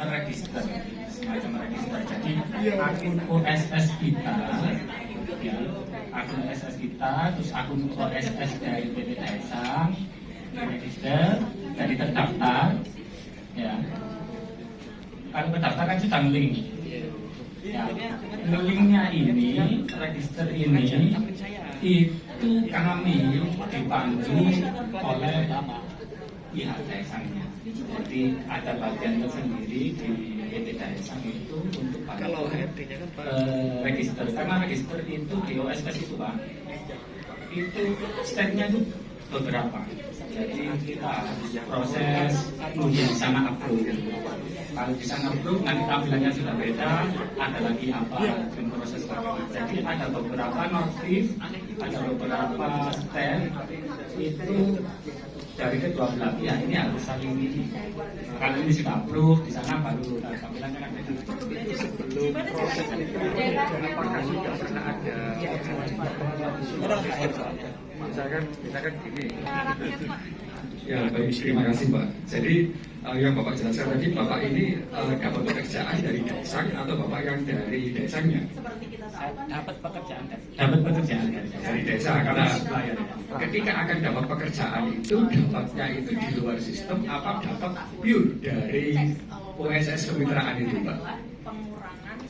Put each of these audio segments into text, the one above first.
meregister, semacam meregister. Jadi akun OSS kita, ya, akun OSS kita, terus akun OSS dari PT Daesang, meregister, jadi terdaftar, ya. Kalau terdaftar kan sudah link. Ya, linknya ini, register ini, itu kami dipandu oleh pihak Daesangnya. Jadi ada bagian tersendiri di PT Daesang itu untuk kalau HRD-nya kan register. Karena register itu di OSS itu Pak, itu stepnya itu beberapa. Jadi kita proses di sana upload. Kalau di sana upload nanti tampilannya sudah beda, ada lagi apa yang proses lagi. Jadi ada beberapa notif, ada beberapa step itu dari kedua belah pihak ini harus saling ini. Kalau ini sudah approve, di sana baru tampilannya kan beda. Sebelum proses itu apakah sudah pernah ada misalkan gini. Ya baik, terima kasih Pak. Jadi yang Bapak jelaskan tadi, Bapak ini dapat pekerjaan dari Daesang atau Bapak yang dari Daesangnya? Dapat pekerjaan dari Desa. Karena ketika akan dapat pekerjaan itu dapatnya itu di luar sistem apa dapat pure dari OSS kemitraan itu Pak?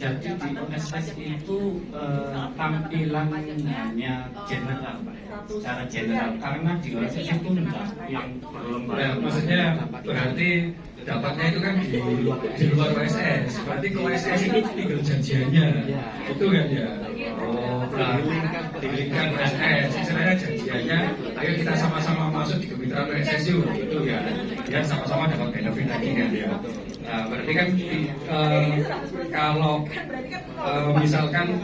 Jadi di OSS itu tampilan hanya general Pak, secara general, karena di OSS itu enggak yang berlomba. Nah, maksudnya berarti dapatnya itu kan di luar OSS, berarti ke OSS itu tinggal janjiannya, itu kan ya? Oh, nah, dilingkan OSS, sebenarnya janjiannya, ayo kita sama-sama masuk di kemitraan OSS yuk, gitu ya, biar sama-sama dapat benefit lagi kan ya. Nah, berarti kan kalau misalkan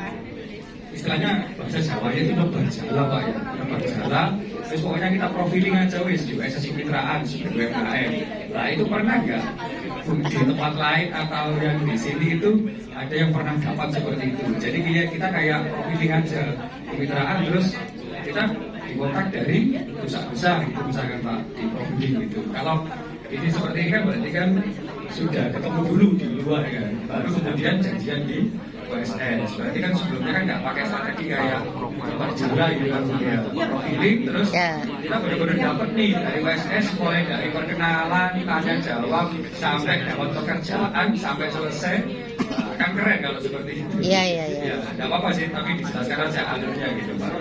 istilahnya bahasa Jawa itu nebar jala Pak ya, nebar jala. Terus pokoknya kita profiling aja wis di OSS kemitraan sebagai UMKM. Nah itu pernah nggak di tempat lain atau yang di sini itu ada yang pernah dapat seperti itu? Jadi kita kayak profiling aja kemitraan, terus kita dikontak dari perusahaan besar gitu misalkan Pak, di profiling gitu. Kalau ini seperti ini kan berarti kan sudah ketemu dulu di luar kan, baru kemudian janjian di OSS. Berarti kan sebelumnya kan nggak pakai strategi kayak berjalan gitu kan ya, profiling terus kita benar-benar dapat nih dari OSS, mulai dari perkenalan, tanya jawab sampai dapat pekerjaan sampai selesai. Kan keren kalau seperti itu. Iya. Ya, nggak apa-apa sih, tapi dijelaskan aja alurnya gitu Pak.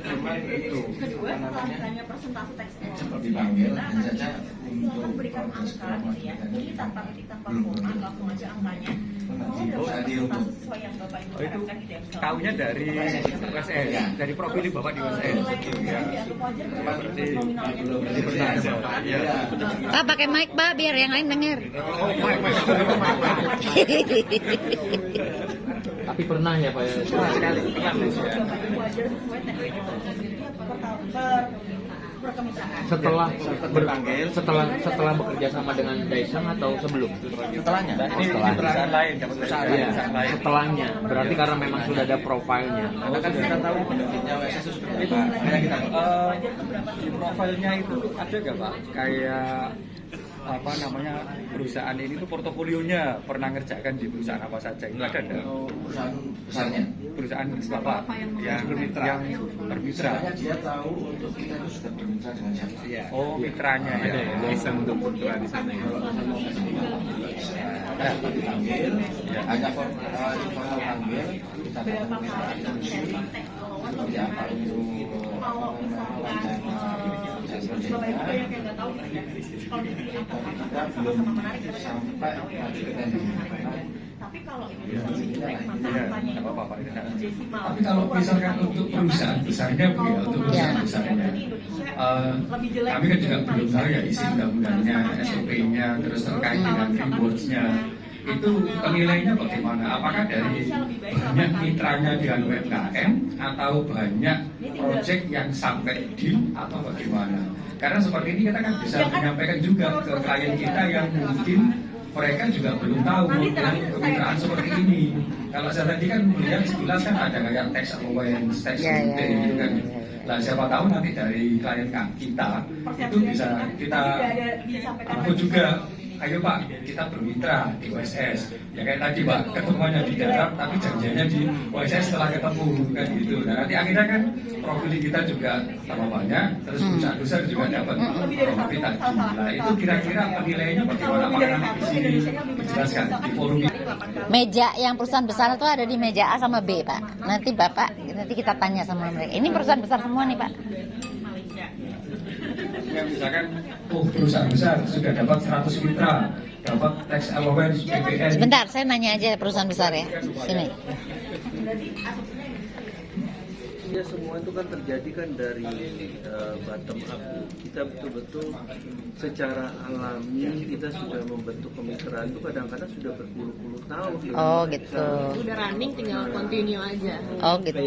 Kedua, setelah ditanya persentase teks seperti panggil saja silakan berikan angka gitu ya. Ini tanpa titik tanpa koma, langsung aja angkanya. Persentase sesuai yang Bapak Ibu harapkan di Excel. Tahunya dari OSS, dari profil Bapak di OSS. Ya. Seperti Pak pakai mic Pak biar yang lain dengar. Oh, mic. Tapi pernah ya Pak ya? Pernah sekali. Wajar sesuai teknik setelah bekerja sama dengan Daesang atau sebelum? Setelahnya. Ini perusahaan lain, dapat perusahaan lain. Setelahnya. Berarti karena memang sudah ada profilnya. Karena kan kita tahu benefitnya OSS itu seperti apa. Kayak kita di profilnya itu ada nggak Pak? Kayak apa namanya perusahaan ini tuh portofolionya pernah ngerjakan di perusahaan apa saja itu ada nggak? Perusahaan besarnya, Perusahaan Bapak yang bermitra. dia tahu untuk kita itu sudah bermitra dengan siapa. Iya. Oh, mitranya Ada ya. ya Daesang untuk bergerak di sana ya. Dipanggil, hanya informal panggil, kita dapat kemitraan seperti apa untuk Bapak Ibu yang nggak tahu ya. Kalau di sini kita belum sampai maju ke tender. tapi kalau ini maka angkanya itu desimal. Tapi kalau misalkan untuk perusahaan besarnya Bu ya, untuk perusahaan besarnya, kami kan juga belum tahu ya isi undang-undangnya, SOP-nya, terus terkait dengan rewards-nya. Itu penilainya bagaimana? Apakah dari banyak mitranya dengan UMKM atau banyak proyek yang sampai deal atau bagaimana? Karena seperti ini kita kan bisa menyampaikan juga ke klien kita yang mungkin mereka juga belum tahu model kemitraan seperti ini. Kalau saya tadi kan melihat sekilas kan ada kayak tax allowance, tax rebate gitu kan. Nah siapa tahu nanti dari klien kita itu bisa kita info juga ayo Pak, kita bermitra di OSS. Ya kayak tadi Pak, ketemuannya di darat, tapi janjiannya di OSS setelah ketemu kan gitu. Nah nanti akhirnya kan profil kita juga tambah banyak, terus perusahaan besar juga dapat profit tadi. Nah itu kira-kira penilaiannya bagaimana Pak? Nanti di sini dijelaskan di forum ini. Meja yang perusahaan besar itu ada di meja A sama B, Pak. Nanti Bapak, nanti kita tanya sama mereka. Ini perusahaan besar semua nih, Pak. Yang misalkan, perusahaan besar sudah dapat 100 mitra, dapat tax allowance, PPN. Sebentar, saya nanya aja perusahaan besar ya. Sini. Ya semua itu kan terjadi kan dari bottom up. Kita betul-betul secara alami kita sudah membentuk kemitraan itu kadang-kadang sudah berpuluh-puluh tahun. Oh gitu. Udah running tinggal continue aja. Oh gitu.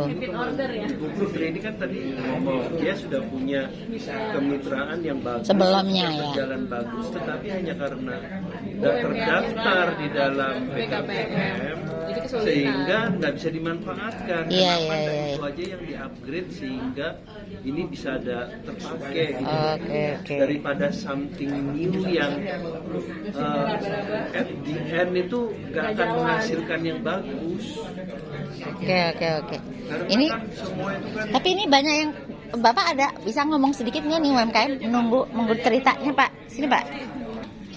Repeat order ya. Ibu Prof ini kan tadi ngomong dia sudah punya kemitraan yang bagus, Sebelumnya ya. berjalan bagus, tetapi hanya karena tidak terdaftar di dalam BKPM Jadi kesulitan. sehingga nggak bisa dimanfaatkan. Iya, Kenapa? iya, Dan iya. itu aja yang di-upgrade sehingga ini bisa ada terpakai gitu. Oke. Daripada something new yang at the end itu nggak akan menghasilkan yang bagus. Oke. Karena Ini kan semua itu kan tapi ini banyak yang Bapak ada bisa ngomong sedikit nggak nih UMKM menunggu ceritanya Pak. Sini Pak.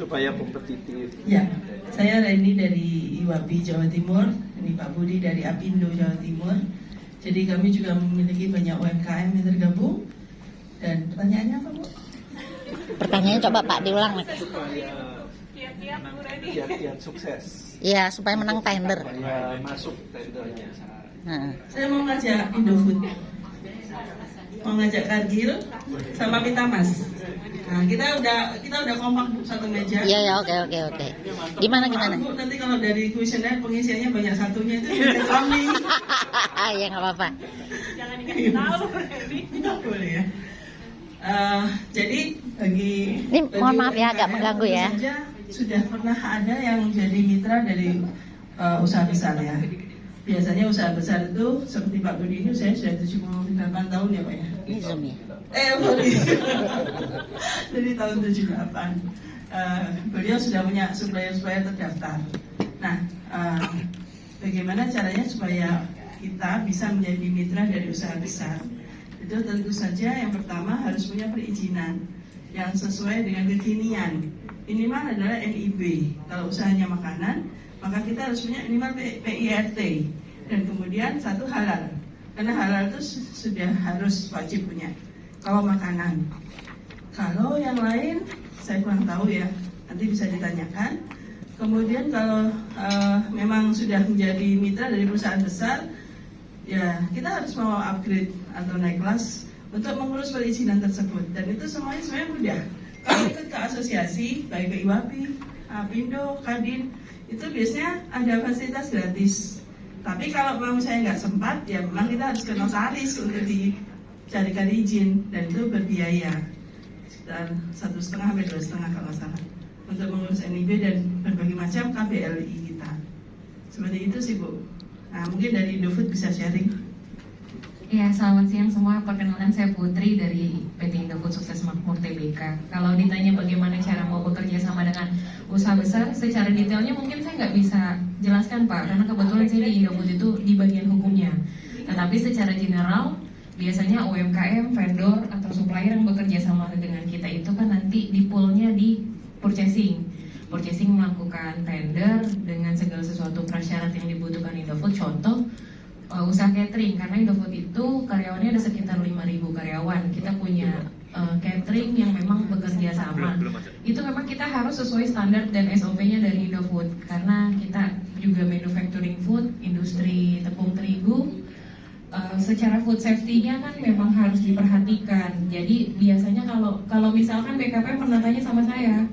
supaya kompetitif. Ya, saya Reni dari IWAPI Jawa Timur, ini Pak Budi dari Apindo Jawa Timur. Jadi kami juga memiliki banyak UMKM yang tergabung. Dan pertanyaannya apa Bu? Pertanyaannya coba Pak diulang nih. Supaya kiat-kiat sukses. Iya supaya menang tender. Supaya masuk tendernya. Nah. Saya mau ngajak Indofood, mau ngajak Kargil sama Pitamas. Nah, kita udah kompak Bu, satu meja. Iya oke. Gimana? Bu, nanti kalau dari kuesioner pengisiannya banyak satunya itu kita kami. Ya nggak apa-apa. Jangan dikasih tahu. Tidak boleh ya. Jadi Ini mohon maaf ya, agak mengganggu ya. Saja sudah pernah ada yang jadi mitra dari usaha besar ya. Biasanya usaha besar itu seperti Pak Budi ini saya sudah 78 tahun ya Pak ya. Ini Zoom ya. Sorry. Dari tahun 78. Beliau sudah punya supplier terdaftar. Nah, bagaimana caranya supaya kita bisa menjadi mitra dari usaha besar? Itu tentu saja yang pertama harus punya perizinan yang sesuai dengan kekinian. Minimal adalah NIB. Kalau usahanya makanan, maka kita harus punya minimal PIRT. Dan kemudian satu halal. Karena halal itu sudah harus wajib punya. Kalau makanan. Kalau yang lain, saya kurang tahu ya. Nanti bisa ditanyakan. Kemudian kalau memang sudah menjadi mitra dari perusahaan besar, ya kita harus mau upgrade atau naik kelas untuk mengurus perizinan tersebut. Dan itu semuanya mudah. Kalau ikut ke asosiasi, baik ke IWAPI, Apindo, Kadin, itu biasanya ada fasilitas gratis. Tapi kalau memang saya nggak sempat, ya memang kita harus ke notaris untuk dicarikan izin, dan itu berbiaya sekitar 1,5 sampai 2,5 kalau salah untuk mengurus NIB dan berbagai macam KBLI kita. Seperti itu sih Bu. Nah mungkin dari Indofood bisa sharing. Ya, selamat siang semua. Perkenalkan saya Putri dari PT Indofood Sukses Makmur Tbk. Kalau ditanya bagaimana cara mau bekerja sama dengan usaha besar, secara detailnya mungkin saya nggak bisa jelaskan Pak, karena kebetulan saya di Indofood itu di bagian hukumnya. Tetapi secara general, biasanya UMKM, vendor, atau supplier yang bekerja sama dengan kita itu kan nanti di poolnya di purchasing. Purchasing melakukan tender dengan segala sesuatu prasyarat yang dibutuhkan Indofood. Contoh, usaha catering, karena Indofood itu karyawannya ada sekitar 5.000 karyawan. Kita punya catering yang memang bekerja sama. Itu memang kita harus sesuai standar dan SOP-nya dari Indofood, karena kita juga manufacturing food, industri tepung terigu. Secara food safety-nya kan memang harus diperhatikan. Jadi biasanya kalau misalkan BKP pernah tanya sama saya,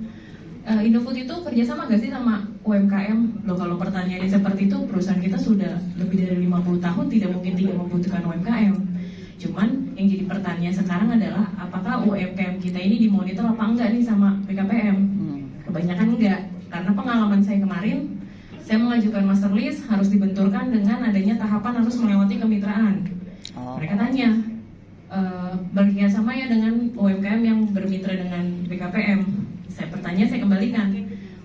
Indofood itu kerjasama gak sih sama UMKM? Loh, kalau pertanyaannya seperti itu, perusahaan kita sudah lebih dari 50 tahun tidak mungkin tidak membutuhkan UMKM. Cuman yang jadi pertanyaan sekarang adalah apakah UMKM kita ini dimonitor apa enggak nih sama BKPM? Kebanyakan enggak, karena pengalaman saya kemarin, saya mengajukan master list harus dibenturkan dengan adanya tahapan harus melewati kemitraan. Mereka tanya, bekerjasama ya dengan UMKM yang bermitra dengan BKPM. saya kembalikan.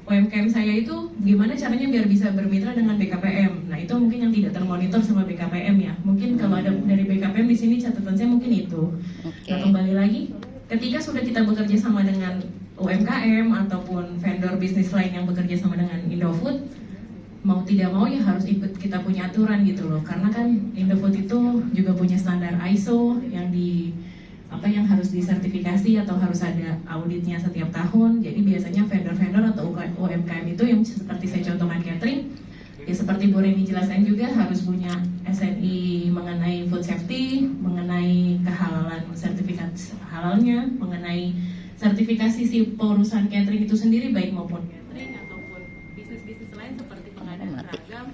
UMKM saya itu gimana caranya biar bisa bermitra dengan BKPM. Nah itu mungkin yang tidak termonitor sama BKPM ya. Mungkin kalau ada dari BKPM di sini catatan saya mungkin itu. Nah kembali lagi, ketika sudah kita bekerja sama dengan UMKM ataupun vendor bisnis lain yang bekerja sama dengan Indofood, mau tidak mau ya harus ikut kita punya aturan gitu loh. Karena kan Indofood itu juga punya standar ISO yang harus disertifikasi atau harus ada auditnya setiap tahun. Jadi biasanya vendor-vendor atau UMKM itu yang seperti saya contohkan catering, ya seperti Bu Reni jelaskan juga harus punya SNI mengenai food safety, mengenai kehalalan, sertifikat halalnya, mengenai sertifikasi si perusahaan catering itu sendiri baik maupun catering ataupun bisnis-bisnis lain seperti pengadaan seragam.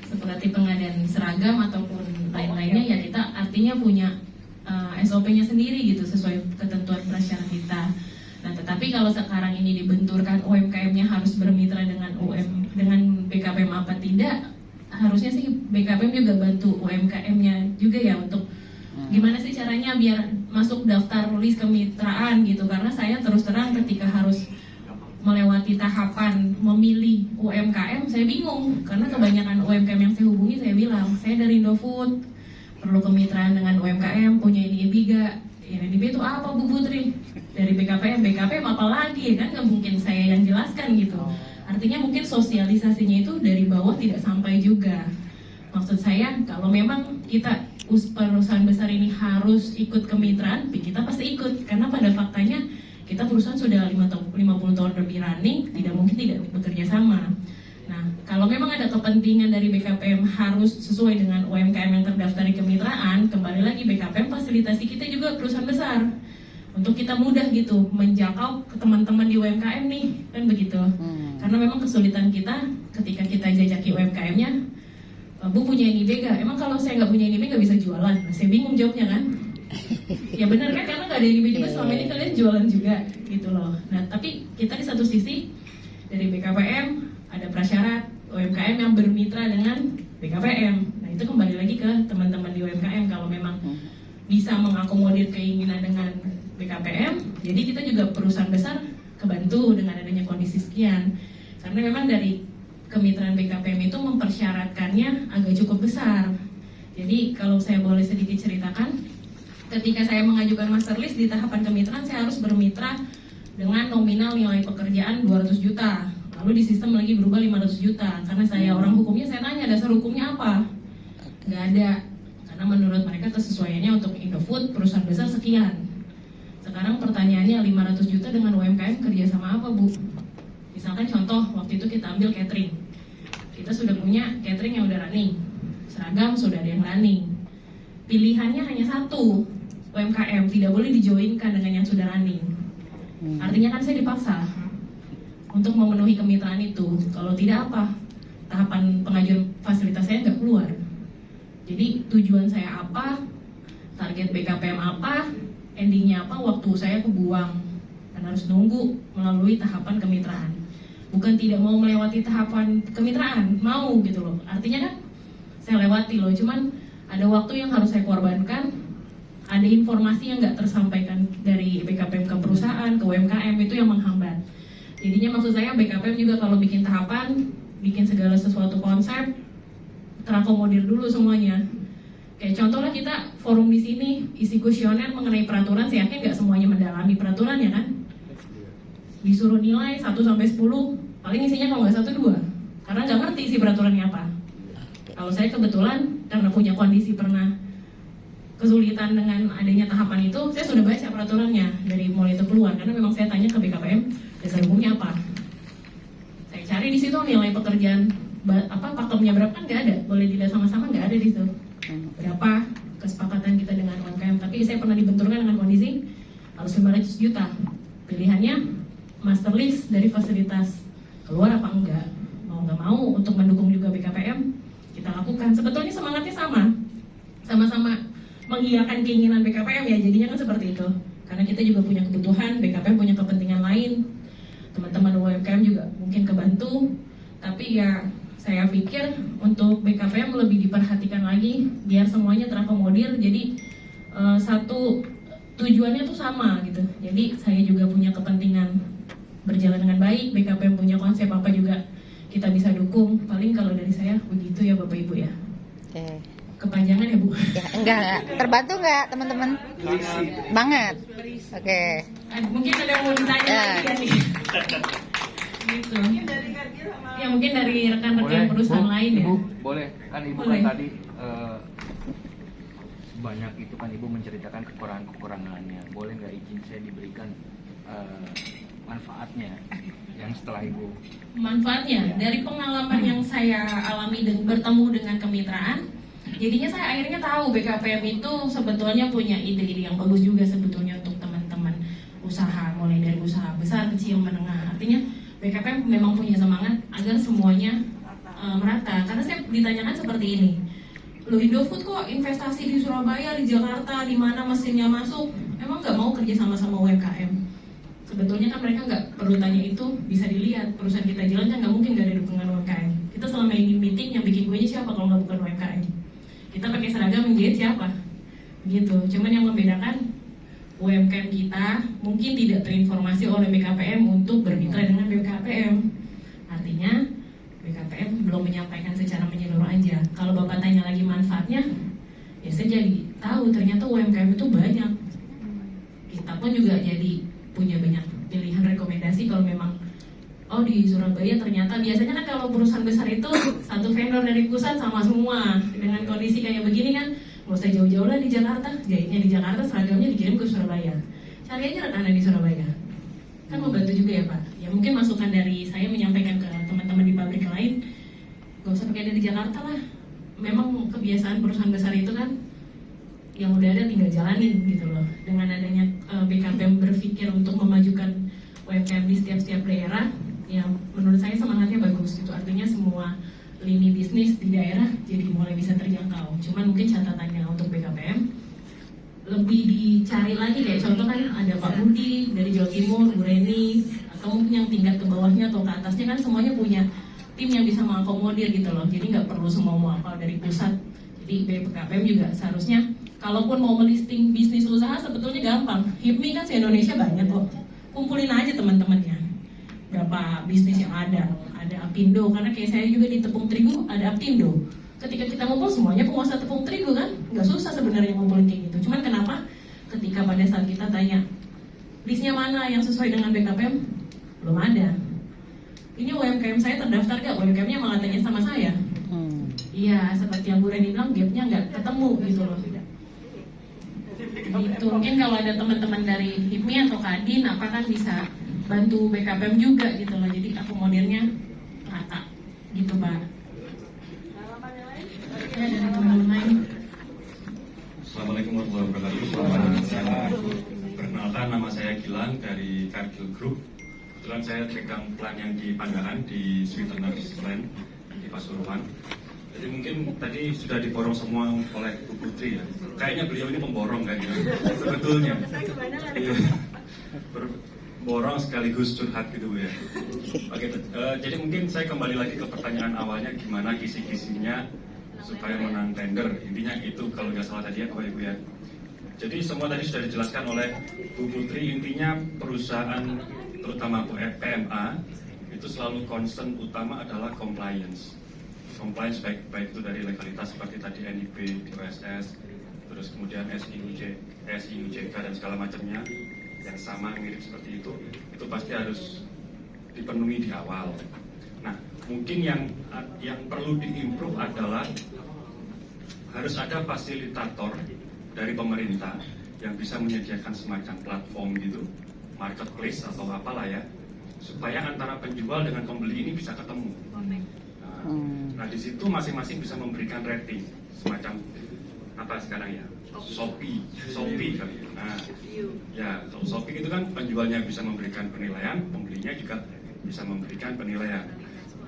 Seperti pengadaan seragam ataupun lain-lainnya ya kita artinya punya SOP-nya sendiri gitu sesuai ketentuan prasyarat kita. Nah tetapi kalau sekarang ini dibenturkan UMKM-nya harus bermitra dengan BKPM apa tidak, harusnya sih BKPM juga bantu UMKM-nya juga ya untuk gimana sih caranya biar masuk daftar list kemitraan gitu. Karena saya terus terang ketika harus melewati tahapan memilih UMKM, saya bingung karena kebanyakan UMKM yang saya hubungi saya bilang saya dari Indofood, perlu kemitraan dengan UMKM, punya INIB gak? INIB itu apa Bu Putri? Dari BKPM apa lagi kan nggak mungkin saya yang jelaskan gitu. Artinya mungkin sosialisasinya itu dari bawah tidak sampai juga. Maksud saya kalau memang kita perusahaan besar ini harus ikut kemitraan, kita pasti ikut karena pada faktanya kita perusahaan sudah 50 tahun lebih running, tidak mungkin tidak bekerja sama. Nah, kalau memang ada kepentingan dari BKPM harus sesuai dengan UMKM yang terdaftar di kemitraan, kembali lagi BKPM fasilitasi kita juga perusahaan besar. Untuk kita mudah gitu menjangkau ke teman-teman di UMKM nih, kan begitu. Karena memang kesulitan kita ketika kita jajaki UMKM-nya, Bu punya INIB gak? Emang kalau saya nggak punya INIB nggak bisa jualan? Nah, saya bingung jawabnya kan. Ya benar kan, karena nggak ada INIB juga selama ini kalian jualan juga gitu loh. Nah tapi kita di satu sisi dari BKPM ada prasyarat UMKM yang bermitra dengan BKPM. Nah itu kembali lagi ke teman-teman di UMKM kalau memang bisa mengakomodir keinginan dengan BKPM. Jadi kita juga perusahaan besar kebantu dengan adanya kondisi sekian. Karena memang dari kemitraan BKPM itu mempersyaratkannya agak cukup besar. Jadi kalau saya boleh sedikit ceritakan, ketika saya mengajukan master list di tahapan kemitraan, saya harus bermitra dengan nominal nilai pekerjaan 200 juta. Lalu di sistem lagi berubah 500 juta. Karena saya orang hukumnya, saya tanya dasar hukumnya apa? Nggak ada. Karena menurut mereka kesesuaiannya untuk Indofood, perusahaan besar sekian. Sekarang pertanyaannya 500 juta dengan UMKM kerja sama apa Bu? Misalkan contoh, waktu itu kita ambil catering. Kita sudah punya catering yang udah running. Seragam sudah ada yang running. Pilihannya hanya satu, UMKM, tidak boleh dijoinkan dengan yang sudah running. Artinya kan saya dipaksa untuk memenuhi kemitraan itu. Kalau tidak apa, tahapan pengajuan fasilitas saya nggak keluar. Jadi tujuan saya apa, target BKPM apa, endingnya apa, waktu saya kebuang. Dan harus nunggu melalui tahapan kemitraan. Bukan tidak mau melewati tahapan kemitraan, mau gitu loh. Artinya kan saya lewati loh, cuman ada waktu yang harus saya korbankan, ada informasi yang nggak tersampaikan dari BKPM ke perusahaan, ke UMKM, itu yang menghambat. Jadinya maksud saya BKPM juga kalau bikin tahapan, bikin segala sesuatu konsep, terakomodir dulu semuanya. Kayak contohnya kita forum di sini, isi kuesioner mengenai peraturan, saya yakin nggak semuanya mendalami peraturan ya kan? Disuruh nilai 1 sampai 10, paling isinya kalau nggak 1-2, karena nggak ngerti isi peraturannya apa. Kalau saya kebetulan karena punya kondisi pernah kesulitan dengan adanya tahapan itu, saya sudah baca peraturannya dari mulai itu keluar, karena memang saya tanya ke BKPM dasar hukumnya apa. Saya cari di situ nilai pekerjaan pakemnya berapa, kan nggak ada, boleh dilihat sama-sama nggak ada di situ. Berapa kesepakatan kita dengan UMKM, tapi saya pernah dibenturkan dengan kondisi harus 500 juta. Pilihannya master list dari fasilitas keluar apa enggak, mau nggak mau untuk mendukung juga BKPM kita lakukan. Sebetulnya semangatnya sama-sama mengiyakan keinginan BKPM ya, jadinya kan seperti itu. Karena kita juga punya kebutuhan, BKPM punya kepentingan lain, teman-teman UMKM juga mungkin kebantu. Tapi ya saya pikir untuk BKPM lebih diperhatikan lagi biar semuanya terakomodir. Jadi satu tujuannya tuh sama gitu. Jadi saya juga punya kepentingan berjalan dengan baik, BKPM punya konsep apa juga kita bisa dukung. Paling kalau dari saya begitu ya Bapak Ibu ya. Oke. Kepanjangan ya Bu? Ya, enggak. Terbantu nggak teman-teman? Banget. Oke. Mungkin ada yang mau ditanya Ya. lagi ya nih. Gitu. Ya mungkin dari rekan-rekan perusahaan lain ya. Ibu, boleh kan Ibu Boleh. kan tadi banyak itu kan Ibu menceritakan kekurangan-kekurangannya. Boleh nggak izin saya diberikan manfaatnya yang setelah Ibu? Manfaatnya dari pengalaman yang saya alami bertemu dengan kemitraan, jadinya saya akhirnya tahu BKPM itu sebetulnya punya ide-ide yang bagus juga sebetulnya untuk teman-teman usaha, mulai dari usaha besar, kecil, menengah. Artinya BKPM memang punya semangat agar semuanya merata. Karena saya ditanyakan seperti ini, loh Indofood kok investasi di Surabaya, di Jakarta, di mana mesinnya masuk, emang nggak mau kerja sama UMKM? Sebetulnya kan mereka nggak perlu tanya itu, bisa dilihat perusahaan kita jalan kan nggak mungkin nggak ada dukungan UMKM. Kita selama ini meeting yang bikin kuenya siapa kalau nggak bukan UMKM? Kita pakai seragam menjahit siapa? Gitu. Cuman yang membedakan UMKM kita mungkin tidak terinformasi oleh BKPM untuk bermitra dengan BKPM. Artinya BKPM belum menyampaikan secara menyeluruh aja. Kalau Bapak tanya lagi manfaatnya, ya saya jadi tahu ternyata UMKM itu banyak. Kita pun juga jadi punya banyak pilihan rekomendasi kalau memang di Surabaya ternyata biasanya kan kalau perusahaan besar itu satu vendor dari pusat sama semua. Dengan kondisi kayak begini kan nggak usah jauh-jauh lah di Jakarta, jahitnya di Jakarta, seragamnya dikirim ke Surabaya. Cari aja rekanan di Surabaya, kan membantu juga ya Pak. Ya mungkin masukan dari saya menyampaikan ke teman-teman di pabrik lain, gak usah pakai dari Jakarta lah. Memang kebiasaan perusahaan besar itu kan yang udah ada tinggal jalanin gitu loh. Dengan adanya BKPM berpikir untuk memajukan UMKM di setiap daerah, yang menurut saya semangatnya bagus gitu. Artinya semua lini bisnis di daerah jadi mulai bisa terjangkau. Cuman mungkin catatannya untuk BKPM lebih dicari lagi, kayak contoh kan ada Pak Budi dari Jawa Timur, Bu Reni, atau mungkin yang tingkat ke bawahnya atau ke atasnya kan semuanya punya tim yang bisa mengakomodir gitu loh. Jadi nggak perlu semua mau apa dari pusat. Jadi BKPM juga seharusnya kalaupun mau melisting bisnis usaha sebetulnya gampang. HIPMI kan se-Indonesia banyak kok. Kumpulin aja teman-temannya. Berapa bisnis yang ada Apindo, karena kayak saya juga di tepung terigu ada Apindo. Ketika kita ngumpul semuanya penguasa tepung terigu kan, nggak susah sebenarnya ngumpulin kayak gitu. Cuman kenapa ketika pada saat kita tanya listnya mana yang sesuai dengan BKPM, belum ada. Ini UMKM saya terdaftar gak? UMKM-nya malah tanya sama saya. Iya, seperti yang Bu Reni bilang, gapnya nggak ketemu gitu loh. Gitu. Mungkin kalau ada teman-teman dari HIPMI atau Kadin apa kan bisa bantu BKPM juga gitu loh. Jadi akomodirnya rata gitu Pak. Ya, dari teman-teman lain. Assalamualaikum warahmatullahi wabarakatuh. Perkenalkan, nama saya Gilang dari Cargill Group. Kebetulan saya pegang plan yang di Pandaan di Sweeteners Plan di Pasuruan. Jadi mungkin tadi sudah diborong semua oleh Bu Putri ya. Kayaknya beliau ini pemborong kayaknya. Sebetulnya. Iya. Borong sekaligus curhat gitu ya. Oke, jadi mungkin saya kembali lagi ke pertanyaan awalnya, gimana kisi-kisinya supaya menang tender. Intinya itu kalau nggak salah tadi ya Bapak Ibu ya. Jadi semua tadi sudah dijelaskan oleh Bu Putri. Intinya perusahaan terutama PMA itu selalu concern utama adalah compliance. Compliance baik itu dari legalitas seperti tadi NIB, DOSS, terus kemudian SIUJK dan segala macamnya yang sama mirip seperti itu pasti harus dipenuhi di awal. Nah, mungkin yang perlu diimprove adalah harus ada fasilitator dari pemerintah yang bisa menyediakan semacam platform gitu, marketplace atau apalah ya, supaya antara penjual dengan pembeli ini bisa ketemu. Nah di situ masing-masing bisa memberikan rating semacam apa sekarang ya, Shopee kali. Nah, ya kalau Shopee itu kan penjualnya bisa memberikan penilaian, pembelinya juga bisa memberikan penilaian.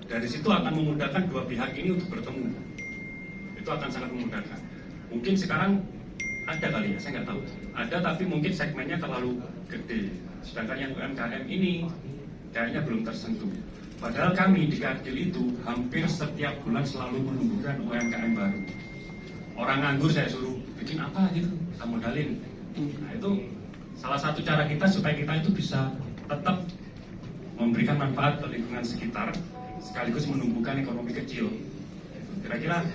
Dari situ akan memudahkan dua pihak ini untuk bertemu. Itu akan sangat memudahkan. Mungkin sekarang ada kali ya, saya nggak tahu. Ada tapi mungkin segmennya terlalu gede. Sedangkan yang UMKM ini kayaknya belum tersentuh. Padahal kami di Cargill itu hampir setiap bulan selalu menumbuhkan UMKM baru. Orang nganggur saya suruh bikin apa gitu, kita modalin. Nah itu salah satu cara kita supaya kita itu bisa tetap memberikan manfaat ke lingkungan sekitar sekaligus menumbuhkan ekonomi kecil. Kira-kira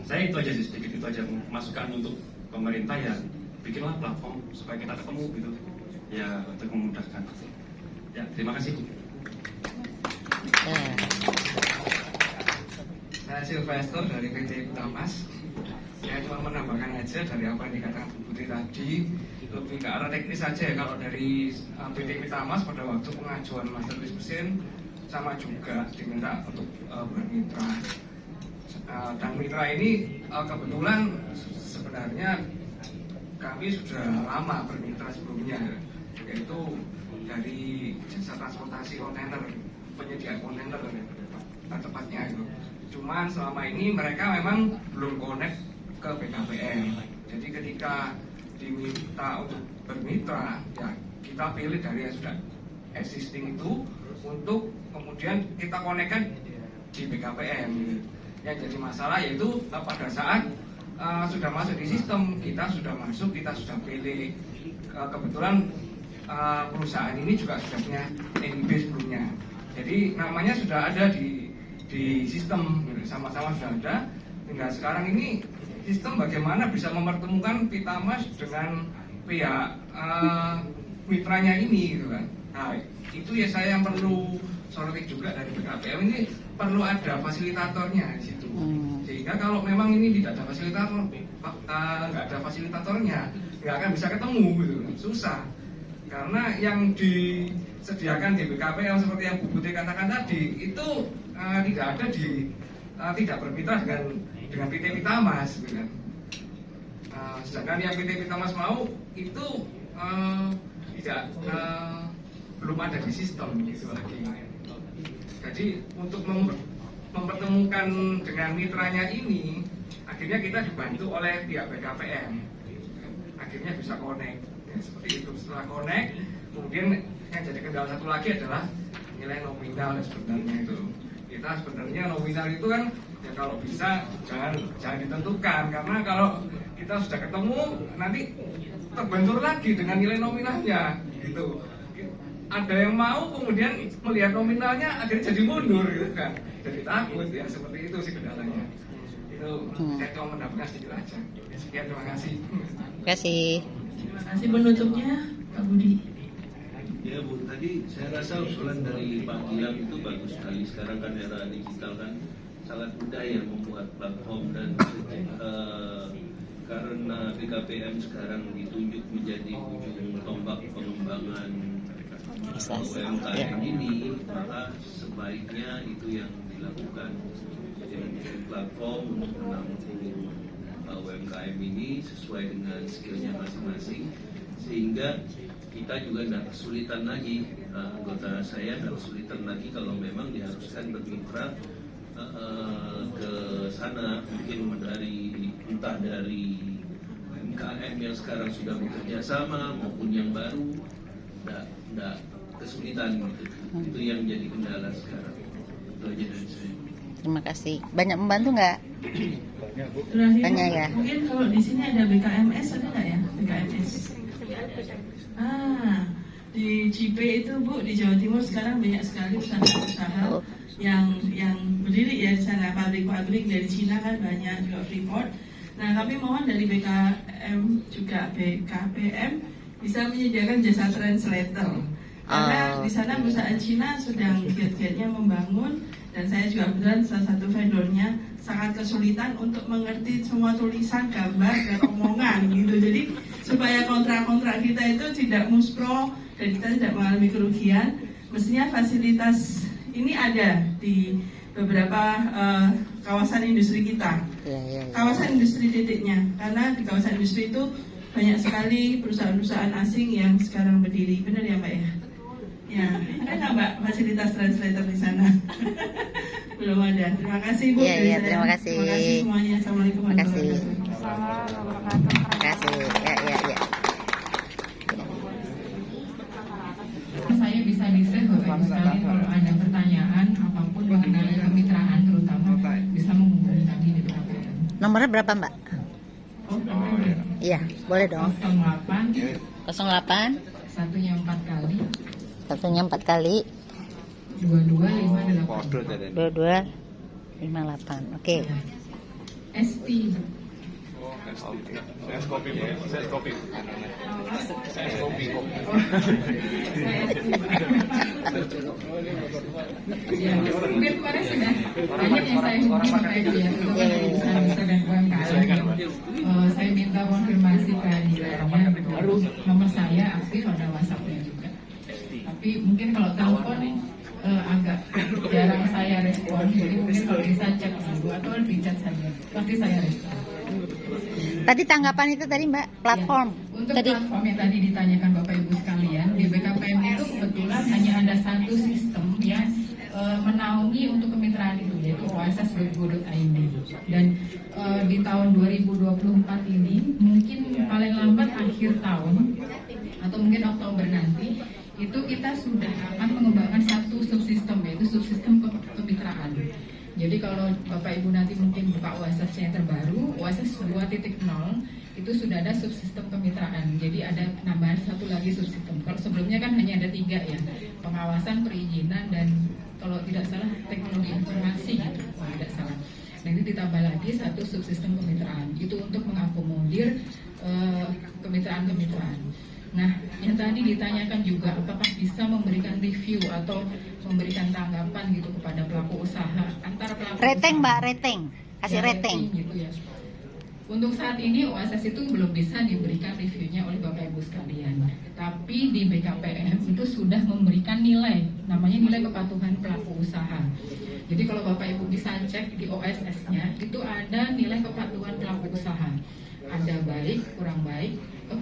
saya itu aja sih, sedikit itu aja masukan untuk pemerintah ya, bikinlah platform supaya kita ketemu gitu ya, untuk memudahkan. Ya, terima kasih. Saya Sylvester dari PT Pitamas. Saya cuma menambahkan aja dari apa yang dikatakan Bu Putri tadi, lebih ke arah teknis saja ya. Kalau dari PT Pitamas pada waktu pengajuan masterpiece mesin sama juga diminta untuk bermitra. Dan mitra ini kebetulan sebenarnya kami sudah lama bermitra sebelumnya, yaitu dari jasa transportasi kontainer, penyedia kontainer tepatnya itu. Cuman selama ini mereka memang belum connect ke BKPM. Jadi ketika diminta untuk bermitra, ya kita pilih dari yang sudah existing itu untuk kemudian kita konekkan di BKPM. Gitu. Yang jadi masalah yaitu pada saat sudah masuk di sistem, kita sudah masuk, kita sudah pilih. Kebetulan perusahaan ini juga sudah punya NIB sebelumnya. Jadi namanya sudah ada di sistem, sama-sama sudah ada. Tinggal sekarang ini sistem bagaimana bisa mempertemukan Pitamas dengan pihak mitranya ini, gitu kan. Nah, itu ya saya yang perlu soroti juga dari BKPM, ini perlu ada fasilitatornya di situ. Sehingga kalau memang ini tidak ada fasilitator, nggak ada fasilitatornya, nggak akan bisa ketemu, gitu. Susah. Karena yang disediakan di BKPM seperti yang Bu Putri katakan tadi itu tidak ada tidak bermitra dengan PT Pitamas, gitu kan. Sedangkan yang PT Pitamas mau itu belum ada di sistem gitu lagi. Jadi untuk mempertemukan dengan mitranya ini, akhirnya kita dibantu oleh pihak BKPM. Akhirnya bisa connect. Ya, seperti itu. Setelah connect, kemudian yang jadi kendala satu lagi adalah nilai nominal sebenarnya itu. Kita sebenarnya nominal itu kan ya kalau bisa jangan ditentukan, karena kalau kita sudah ketemu nanti terbentur lagi dengan nilai nominalnya gitu. Ada yang mau kemudian melihat nominalnya akhirnya jadi mundur gitu kan, jadi takut ya, seperti itu sih kendalanya. Itu saya cuma mendapatkan sedikit aja. Sekian, terima kasih. Terima kasih. Terima kasih. Penutupnya Pak Budi. Ya Bu, tadi saya rasa usulan dari Pak Gilang itu bagus sekali. Sekarang kan era digital kan sangat mudah ya membuat platform, dan karena BKPM sekarang ditunjuk menjadi ujung tombak pengembangan UMKM ini, maka sebaiknya itu yang dilakukan. Jadi platform untuk menampung UMKM ini sesuai dengan skillnya masing-masing, sehingga kita juga tidak kesulitan lagi, anggota saya tidak kesulitan lagi kalau memang diharuskan bermitra ke sana, mungkin entah dari UMKM yang sekarang sudah bekerja sama maupun yang baru, tidak kesulitan gitu. Itu yang jadi kendala sekarang. Itu aja dari saya. Terima kasih. Banyak membantu nggak? Banyak ya. Mungkin kalau di sini ada BKMS, ada nggak ya BKMS? Di JP itu Bu, di Jawa Timur sekarang banyak sekali usaha-usaha yang berdiri ya di sana, pabrik-pabrik dari Cina kan banyak, juga Freeport. Nah, kami mohon dari BKM juga BKPM bisa menyediakan jasa translator. Karena di sana perusahaan Cina sedang giat-giatnya membangun, dan saya juga kebetulan salah satu vendornya, sangat kesulitan untuk mengerti semua tulisan, gambar, dan omongan gitu. Jadi supaya kontrak-kontrak kita itu tidak muspro dan kita tidak mengalami kerugian, mestinya fasilitas ini ada di beberapa kawasan industri kita. Kawasan industri titiknya, karena di kawasan industri itu banyak sekali perusahaan-perusahaan asing yang sekarang berdiri. Benar ya Mbak ya? Ya, ada nggak Mbak fasilitas translator di sana? Belum ada. Terima kasih Bu. Iya, terima kasih. Terima kasih semuanya. Assalamualaikum warahmatullahi wabarakatuh. Terima kasih. Ya. Saya bisa di-save Bapak Ibu sekalian, kalau ada pertanyaan apapun mengenai kemitraan terutama bisa menghubungi kami di BKPM. Nomornya berapa Mbak? Oh, Iya, boleh dong. 08 08 Satunya 4 kali. Satunya 4 kali. 2258. 2258. Oke. ST. Ya, mungkin kemarin sudah banyak yang saya hubungi Bapak Ibu ya, terutama dari usaha-usaha dan UMKM. Saya minta konfirmasi ke dealernya, baru nomor saya aktif, ada WhatsApp-nya juga. Tapi mungkin kalau telepon agak jarang saya respon, jadi mungkin kalau bisa chat dulu atau di chat saja, pasti saya respon. Tadi tanggapan itu tadi Mbak, platform. Ya, untuk Tadi platform yang tadi ditanyakan Bapak Ibu sekalian, di BKPM itu kebetulan hanya ada satu sistem yang menaungi untuk kemitraan itu, yaitu oss.go.id. Dan di tahun 2024 ini, mungkin paling lambat akhir tahun atau mungkin Oktober nanti, itu kita sudah akan mengembangkan satu subsistem, yaitu subsistem kemitraan. Jadi kalau Bapak Ibu nanti mungkin buka OSS yang terbaru, OSS 2.0 itu sudah ada subsistem kemitraan. Jadi ada penambahan satu lagi subsistem. Kalau sebelumnya kan hanya ada 3 ya, pengawasan, perizinan, dan kalau tidak salah teknologi informasi gitu, kalau tidak salah. Nah itu ditambah lagi satu subsistem kemitraan. Itu untuk mengakomodir kemitraan-kemitraan. Nah, yang tadi ditanyakan juga apakah bisa memberikan review atau memberikan tanggapan gitu kepada pelaku usaha antara pelaku rating usaha. Mbak, rating. Kasih Ya, rating. gitu ya. Untuk saat ini OSS itu belum bisa diberikan reviewnya oleh Bapak Ibu sekalian. Tapi di BKPM itu sudah memberikan nilai, namanya nilai kepatuhan pelaku usaha. Jadi kalau Bapak Ibu bisa cek di OSS-nya, itu ada nilai kepatuhan pelaku usaha. Ada baik, kurang baik,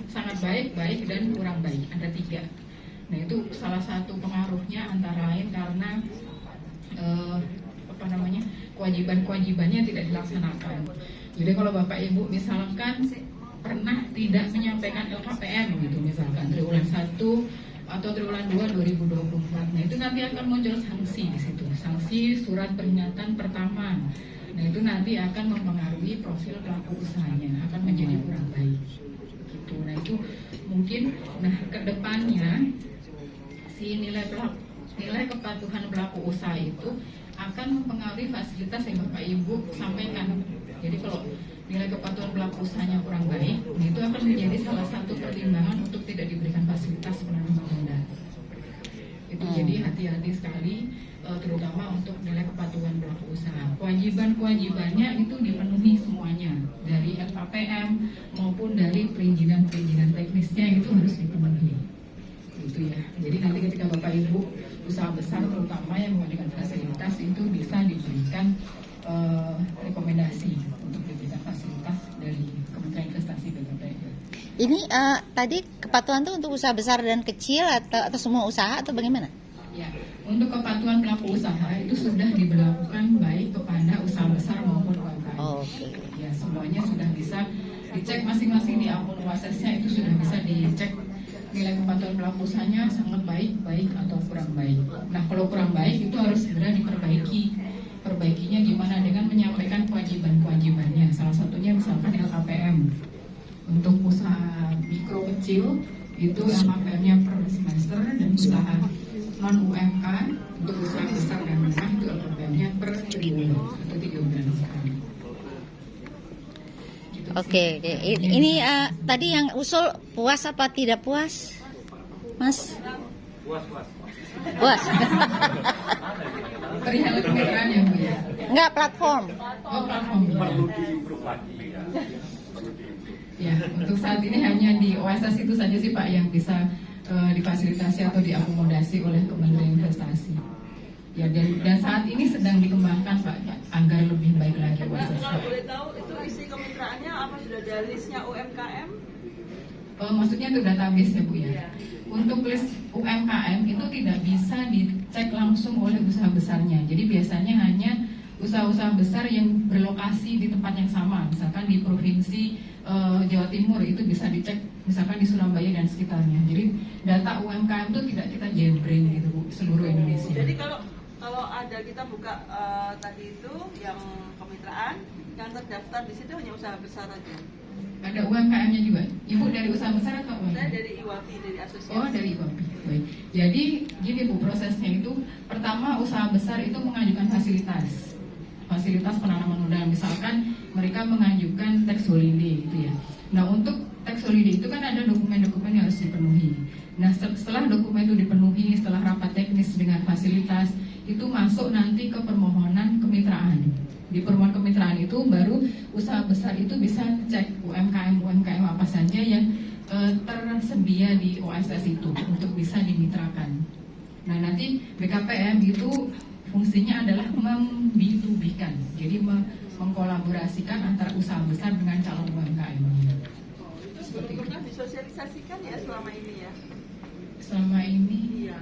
sangat baik, baik, dan kurang baik. Ada 3. Nah itu salah satu pengaruhnya antara lain karena kewajiban-kewajibannya tidak dilaksanakan. Jadi kalau Bapak Ibu misalkan pernah tidak menyampaikan LKPM gitu, misalkan triwulan 1 atau triwulan 2 2024, nah itu nanti akan muncul sanksi di situ, sanksi surat peringatan pertama. Nah itu nanti akan mempengaruhi profil pelaku usahanya, akan menjadi kurang baik. Gitu. Nah itu mungkin, nah kedepannya si nilai kepatuhan pelaku usaha itu akan mempengaruhi fasilitas yang Bapak Ibu sampaikan. Jadi kalau nilai kepatuhan pelaku usahanya kurang baik, nah itu akan menjadi salah satu pertimbangan untuk tidak diberikan fasilitas penanaman modal. Itu jadi hati-hati sekali, terutama untuk nilai kepatuhan pelaku usaha. Kewajiban-kewajibannya itu dipenuhi semuanya, dari LKPM maupun dari perizinan-perizinan teknisnya itu harus dipenuhi. Itu ya. Jadi nanti ketika Bapak Ibu usaha besar terutama yang menggunakan fasilitas itu bisa diberikan rekomendasi untuk diberikan fasilitas dari Kementerian Investasi BKPM. Ini tadi kepatuhan itu untuk usaha besar dan kecil atau semua usaha atau bagaimana? Ya, untuk kepatuhan pelaku usaha itu sudah diberlakukan baik kepada usaha besar maupun UMKM. Oh, oke. Ya, semuanya sudah bisa dicek masing-masing di akun OSS-nya, itu sudah bisa dicek nilai kepatuhan pelaku usahanya sangat baik, baik atau kurang baik. Nah, kalau kurang baik itu harus segera diperbaiki. Perbaikinya gimana? Dengan menyampaikan kewajiban-kewajibannya. Salah satunya misalkan LKPM. Untuk usaha mikro kecil itu LKPM-nya per semester, dan usaha non UMK untuk usaha besar dan menengah itu LKPM-nya per triwulan atau 3 bulan sekali. Gitu Oke. Ini tadi yang usul puas apa tidak puas, Mas? Puas. Perihal kemitraan ya Bu ya? Enggak, platform. Oh, platform. Perlu diimprove lagi. Ya, untuk saat ini hanya di OSS itu saja sih Pak yang bisa difasilitasi atau diakomodasi oleh Kementerian Investasi. Ya, dan saat ini sedang dikembangkan Pak agar lebih baik lagi OSS. Kalau boleh tahu itu isi kemitraannya apa, sudah ada listnya UMKM? Maksudnya itu database ya Bu ya. Untuk list UMKM itu tidak bisa dicek langsung oleh usaha besarnya. Jadi biasanya hanya usaha-usaha besar yang berlokasi di tempat yang sama. Misalkan di Provinsi Jawa Timur itu bisa dicek misalkan di Surabaya dan sekitarnya. Jadi data UMKM itu tidak kita jebring gitu Bu, seluruh Indonesia. Jadi kalau ada kita buka tadi itu yang kemitraan, yang terdaftar di situ hanya usaha besar aja. Ada UMKM-nya juga. Ibu dari usaha besar atau UMKM? Saya dari IWAPI, dari asosiasi. Oh, dari IWAPI. Baik. Jadi gini Bu, prosesnya itu pertama usaha besar itu mengajukan fasilitas penanaman modal. Misalkan mereka mengajukan tax holiday gitu ya. Nah, untuk tax holiday itu kan ada dokumen-dokumen yang harus dipenuhi. Nah, setelah dokumen itu dipenuhi, setelah rapat teknis dengan fasilitas, itu masuk nanti ke permohonan kemitraan. Di permohonan kemitraan itu baru usaha besar itu bisa cek UMKM apa saja yang tersedia di OSS itu untuk bisa dimitrakan. Nah, nanti BKPM itu fungsinya adalah membidubikan, jadi mengkolaborasikan antara usaha besar dengan calon UMKM. Seperti itu. Pernah disosialisasikan ya selama ini ya? Selama ini Iya.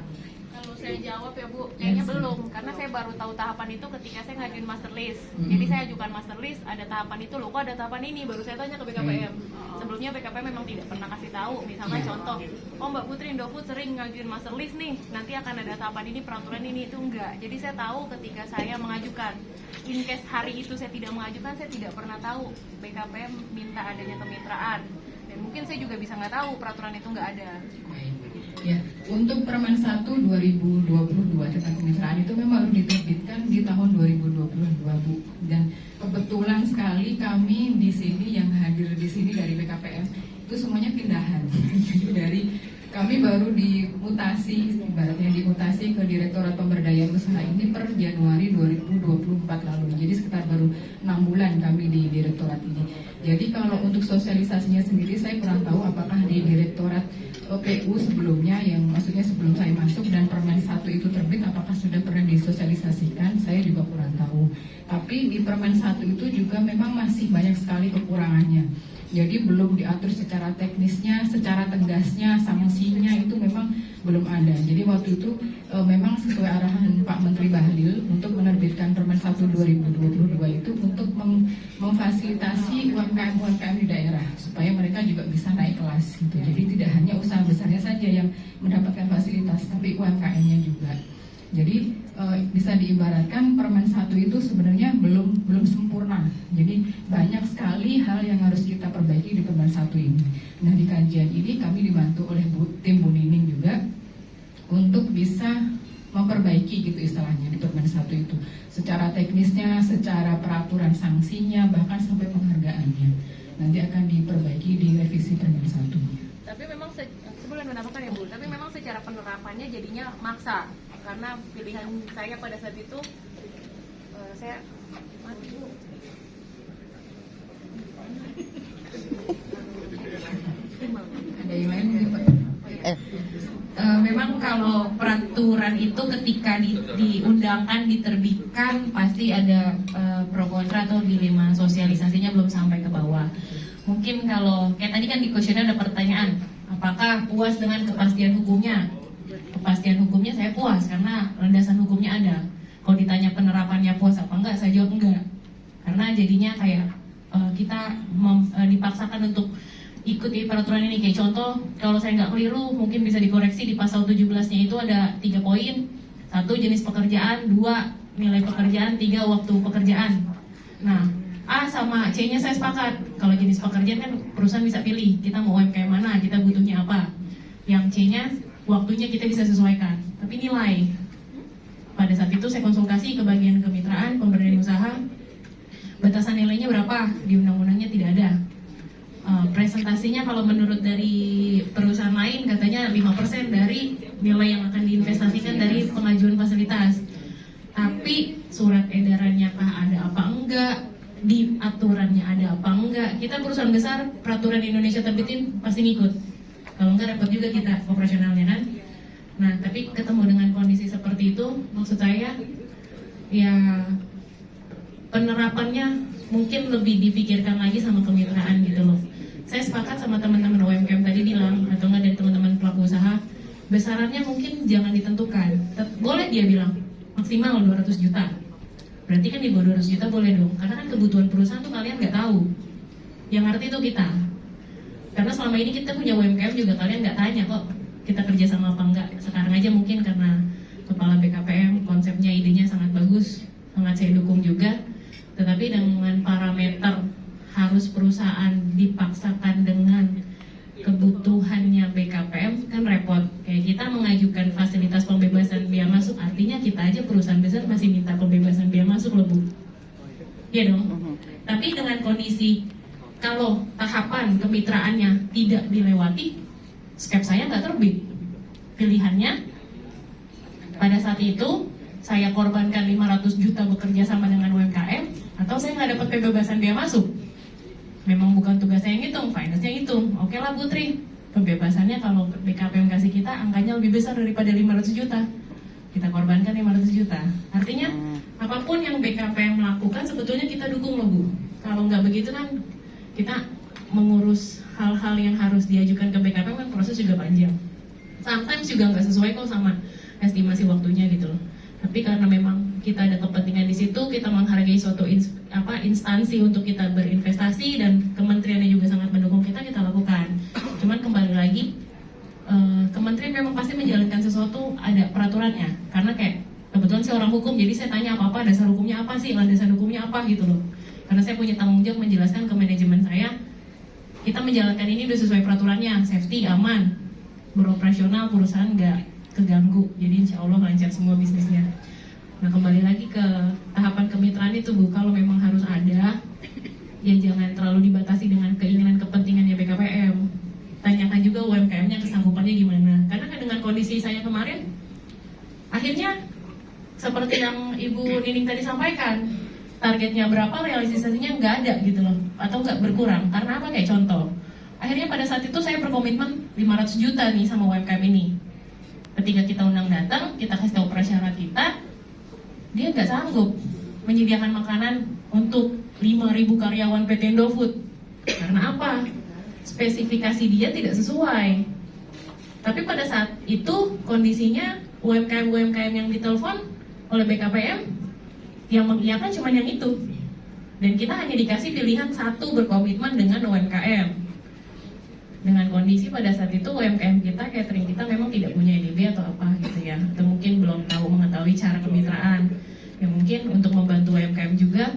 Kalau saya jawab ya Bu, kayaknya belum, karena saya baru tahu tahapan itu ketika saya ngajuin master list. Jadi saya ajukan master list, ada tahapan itu loh, kok ada tahapan ini, baru saya tanya ke BKPM. Sebelumnya BKPM memang tidak pernah kasih tahu, misalnya contoh, oh Mbak Putri Indofood sering ngajuin master list nih, nanti akan ada tahapan ini, peraturan ini, itu enggak. Jadi saya tahu ketika saya mengajukan. In case hari itu saya tidak mengajukan, saya tidak pernah tahu BKPM minta adanya kemitraan. Dan mungkin saya juga bisa nggak tahu peraturan itu nggak ada. Ya, untuk Permen 1 2022 tentang kemitraan itu memang baru diterbitkan di tahun 2022 Bu. Dan kebetulan sekali kami di sini yang hadir di sini dari BKPM itu semuanya pindahan. Jadi dari kami baru dimutasi, ibaratnya dimutasi ke Direktorat Pemberdayaan Usaha ini per Januari 2024 lalu. Jadi sekitar baru 6 bulan kami di Direktorat ini. Jadi kalau untuk sosialisasinya sendiri saya kurang tahu apakah di Direktorat PU sebelumnya, yang maksudnya sebelum saya masuk dan Permen 1 itu terbit, apakah sudah pernah disosialisasikan, saya juga kurang tahu. Tapi di Permen 1 itu juga memang masih banyak sekali kekurangannya. Jadi belum diatur secara teknisnya, secara tegasnya, sanksinya itu memang belum ada. Jadi waktu itu memang sesuai arahan Pak Menteri Bahlil untuk menerbitkan Permen 1 2022 itu untuk memfasilitasi UMKM di daerah supaya mereka juga bisa naik kelas gitu. Jadi tidak hanya usaha besarnya saja yang mendapatkan fasilitas, tapi UMKM-nya juga. Jadi bisa diibaratkan Permen 1 itu sebenarnya belum sempurna. Jadi banyak sekali hal yang harus kita perbaiki di Permen 1 ini. Nah, di kajian ini kami dibantu oleh tim Bu Nining juga untuk bisa memperbaiki gitu istilahnya di Permen 1 itu. Secara teknisnya, secara peraturan sanksinya, bahkan sampai penghargaannya. Nanti akan diperbaiki di revisi Permen 1. Tapi memang sebelum menambahkan ya Bu, tapi memang secara penerapannya jadinya maksa. Karena pilihan saya pada saat itu saya mati Bu. Ada yang lain mungkin Pak? Memang kalau peraturan itu ketika diundangkan, diterbitkan pasti ada pro kontra atau dilema sosialisasinya belum sampai ke bawah. Mungkin kalau kayak tadi kan di kuesioner ada pertanyaan, apakah puas dengan kepastian hukumnya? Kepastian hukumnya saya puas karena landasan hukumnya ada. Kalau ditanya penerapannya puas apa enggak, saya jawab enggak. Karena jadinya kayak kita dipaksakan untuk ikuti peraturan ini. Kayak contoh, kalau saya nggak keliru mungkin bisa dikoreksi di pasal 17-nya itu ada 3 poin. 1 jenis pekerjaan, 2 nilai pekerjaan, 3 waktu pekerjaan. Nah, A sama C-nya saya sepakat. Kalau jenis pekerjaan kan perusahaan bisa pilih, kita mau UMKM mana, kita butuhnya apa. Yang C-nya waktunya kita bisa sesuaikan. Tapi nilai, pada saat itu saya konsultasi ke bagian kemitraan, pemberdayaan usaha, batasan nilainya berapa? Di undang-undangnya tidak ada. Presentasinya kalau menurut dari perusahaan lain katanya 5% dari nilai yang akan diinvestasikan dari pengajuan fasilitas. Tapi surat edarannya kah ada apa enggak? Di aturannya ada apa enggak? Kita perusahaan besar, peraturan Indonesia terbitin pasti ngikut. Kalau enggak repot juga kita operasionalnya kan. Nah, tapi ketemu dengan kondisi seperti itu, maksud saya ya penerapannya mungkin lebih dipikirkan lagi sama kemitraan gitu loh. Saya sepakat sama teman-teman UMKM tadi bilang, atau enggak dari teman-teman pelaku usaha, besarannya mungkin jangan ditentukan. Boleh dia bilang maksimal 200 juta. Berarti kan di bawah 200 juta boleh dong. Karena kan kebutuhan perusahaan tuh kalian nggak tahu. Yang ngerti itu kita. Karena selama ini kita punya UMKM juga kalian nggak tanya kok kita kerja sama apa enggak. Sekarang aja mungkin karena kepala BKPM konsepnya, idenya sangat bagus, sangat saya dukung juga. Tetapi dengan parameter harus perusahaan dipaksa kemitraannya tidak dilewati, skep saya nggak terbit. Pilihannya pada saat itu saya korbankan 500 juta bekerja sama dengan UMKM, atau saya nggak dapat kebebasan biaya masuk. Memang bukan tugas saya yang hitung, finance-nya hitung. Oke lah Putri, kebebasannya kalau BKPM kasih kita angkanya lebih besar daripada 500 juta. Kita korbankan 500 juta. Artinya apapun yang BKPM melakukan sebetulnya kita dukung loh Bu. Kalau nggak begitu kan kita mengurus hal-hal yang harus diajukan ke BKPM kan proses juga panjang. Sometimes juga nggak sesuai kok sama estimasi waktunya gitu loh. Tapi karena memang kita ada kepentingan di situ, kita menghargai suatu instansi untuk kita berinvestasi dan kementeriannya juga sangat mendukung kita lakukan. Cuman kembali lagi, kementerian memang pasti menjalankan sesuatu ada peraturannya. Karena kayak kebetulan saya orang hukum, jadi saya tanya apa dasar hukumnya apa sih, landasan hukumnya apa gitu loh. Karena saya punya tanggung jawab menjelaskan ke manajemen saya, kita menjalankan ini udah sesuai peraturannya, safety, aman, beroperasional, perusahaan nggak keganggu, jadi insya Allah lancar semua bisnisnya. Nah kembali lagi ke tahapan kemitraan itu Bu, kalau memang harus ada, ya jangan terlalu dibatasi dengan keinginan kepentingannya BKPM. Tanyakan juga UMKM-nya kesanggupannya gimana. Karena kan dengan kondisi saya kemarin, akhirnya seperti yang Ibu Nining tadi sampaikan, targetnya berapa, realisasinya nggak ada gitu loh, atau nggak berkurang. Karena apa? Kayak contoh, akhirnya pada saat itu saya berkomitmen 500 juta nih sama UMKM ini. Ketika kita undang datang, kita kasih tahu prasyarat kita, dia nggak sanggup menyediakan makanan untuk 5.000 karyawan PT Indofood. Karena apa? Spesifikasi dia tidak sesuai. Tapi pada saat itu kondisinya UMKM yang ditelepon oleh BKPM yang mengiyakan cuma yang itu. Dan kita hanya dikasih pilihan satu, berkomitmen dengan UMKM. Dengan kondisi pada saat itu UMKM kita, catering kita memang tidak punya EDB atau apa gitu ya, atau mungkin belum mengetahui cara kemitraan. Ya mungkin untuk membantu UMKM juga,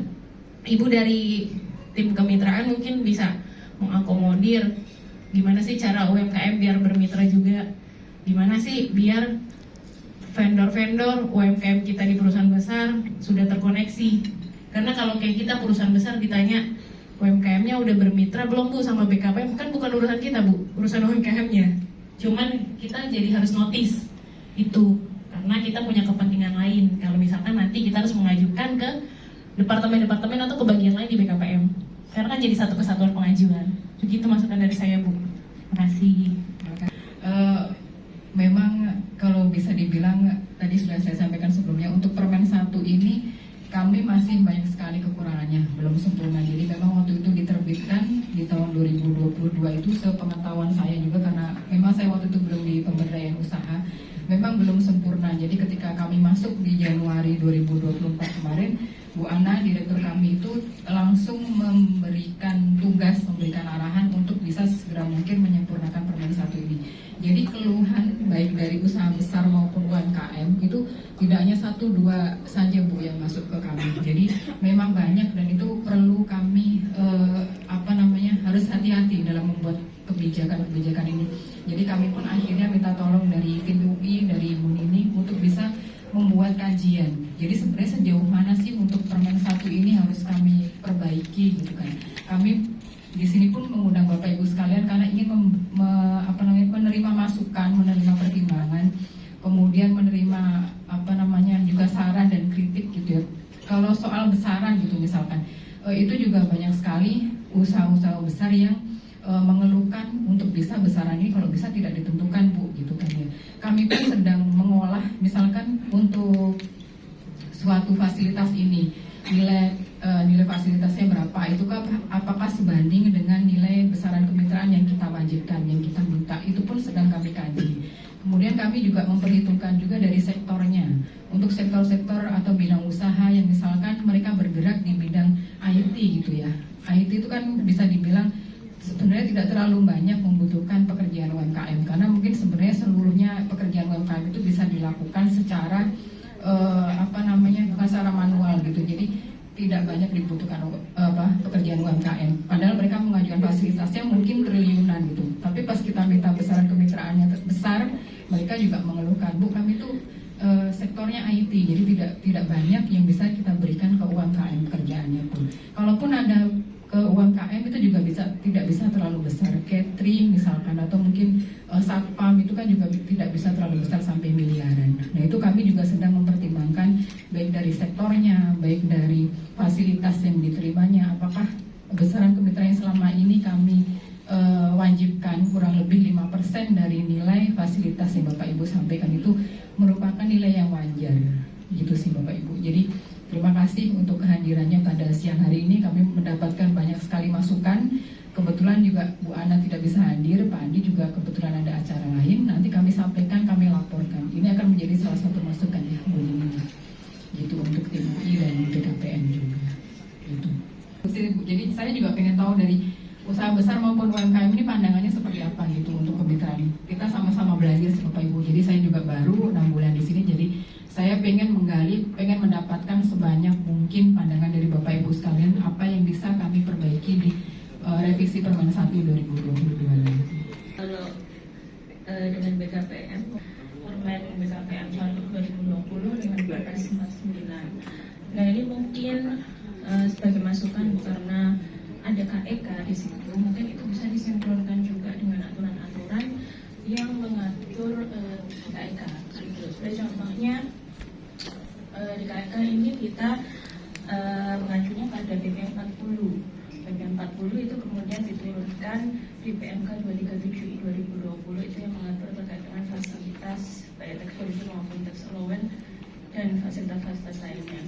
Ibu dari tim kemitraan mungkin bisa mengakomodir gimana sih cara UMKM biar bermitra juga, gimana sih biar vendor-vendor UMKM kita di perusahaan besar sudah terkoneksi. Karena kalau kayak kita perusahaan besar ditanya UMKM-nya udah bermitra belum Bu sama BKPM, kan bukan urusan kita Bu, urusan UMKM-nya. Cuman kita jadi harus notice itu, karena kita punya kepentingan lain. Kalau misalkan nanti kita harus mengajukan ke departemen-departemen atau ke bagian lain di BKPM, karena kan jadi satu kesatuan pengajuan. Begitu masukan dari saya Bu. Terima kasih. Memang kalau bisa dibilang tadi sudah saya sampaikan sebelumnya, untuk Permen 1 ini kami masih banyak sekali kekurangannya, belum sempurna. Jadi memang waktu itu diterbitkan di tahun 2022 itu, sepengetahuan saya juga, karena memang saya waktu itu belum di pemberdayaan usaha, memang belum sempurna. Jadi ketika kami masuk di Januari 2024 kemarin, Bu Ana, direktur kami itu langsung memberikan tugas, memberikan arahan untuk bisa segera mungkin menyempurnakan Permen 1 ini. Jadi keluhan baik dari usaha besar maupun UMKM itu tidak hanya 1-2 saja Bu yang masuk ke kami. Jadi memang banyak, dan itu perlu kami harus hati-hati dalam membuat kebijakan-kebijakan ini. Jadi kami pun akhirnya minta tolong dari tim UI, dari Ibu Nining untuk bisa membuat kajian. Jadi sebenarnya sejauh mana sih untuk Permen 1 ini harus kami perbaiki gitu kan. Kami di sini pun mengundang Bapak Ibu sekalian karena ingin menerima masukan, menerima pertimbangan, kemudian menerima juga saran dan kritik gitu ya. Kalau soal besaran gitu misalkan, itu juga banyak sekali usaha-usaha besar yang mengeluhkan untuk bisa besaran ini kalau bisa tidak ditentukan Bu gitu kan ya. Kami pun sedang mengolah misalkan untuk suatu fasilitas ini nilai fasilitasnya berapa, itu apakah sebanding dengan nilai besaran kemitraan yang kita wajibkan, yang kita minta, itu pun sedang kami kaji. Kemudian kami juga memperhitungkan juga dari sektornya, untuk sektor-sektor atau bidang usaha yang misalkan mereka bergerak di bidang IT gitu ya. IT itu kan bisa dibilang sebenarnya tidak terlalu banyak membutuhkan pekerjaan UMKM, karena mungkin sebenarnya seluruhnya pekerjaan UMKM itu bisa dilakukan secara bukan secara manual gitu. Jadi tidak banyak dibutuhkan pekerjaan UMKM. Padahal mereka mengajukan fasilitasnya mungkin triliunan gitu. Tapi pas kita minta besaran kemitraannya besar, mereka juga mengeluhkan, Bu kami itu sektornya IT, jadi tidak banyak yang bisa kita berikan ke UMKM pekerjaannya pun. Kalaupun ada ke UMKM itu juga tidak bisa bisa terlalu besar. Catering misalkan atau mungkin satpam itu kan juga tidak bisa terlalu besar sampai miliaran. Nah itu kami juga sedang mempertimbangkan baik dari sektornya, baik dari fasilitas yang diterimanya, apakah besaran kemitraan yang selama ini kami wajibkan kurang lebih 5% dari nilai fasilitas yang Bapak Ibu sampaikan itu merupakan nilai yang wajar, gitu sih Bapak Ibu. Jadi terima kasih untuk kehadirannya pada siang hari ini. Kami mendapatkan banyak sekali masukan. Kebetulan juga Bu Ana tidak bisa hadir, Pak Andi juga kebetulan ada acara lain. Nanti kami sampaikan, kami laporkan. Ini akan menjadi salah satu masukan ya Bu Nini. Gitu untuk tim UI dan BKPM juga. Gitu. Jadi saya juga pengen tahu dari usaha besar maupun UMKM ini pandangannya seperti apa gitu untuk kemitraan. Kita sama-sama belajar sih Bapak Ibu. Jadi saya juga baru 6 bulan di sini. Jadi saya pengen menggali, pengen mendapatkan sebanyak mungkin pandangan dari Bapak Ibu sekalian apa yang bisa kami perbaiki di revisi Permen 1 2022 nanti. Kalau dengan BKPM, Permen BKPM 1 2020 dengan Perpres 49. Nah ini mungkin sebagai masukan karena ada KEK di situ, mungkin itu bisa disinkronkan juga dengan aturan-aturan yang mengatur KEK. Gitu. Sebagai contohnya di KEK ini kita mengacunya pada BPM 40. BPM 40 itu kemudian diturunkan di PMK 237 2020 itu yang mengatur terkait dengan fasilitas baik tax holiday maupun tax allowance dan fasilitas-fasilitas lainnya.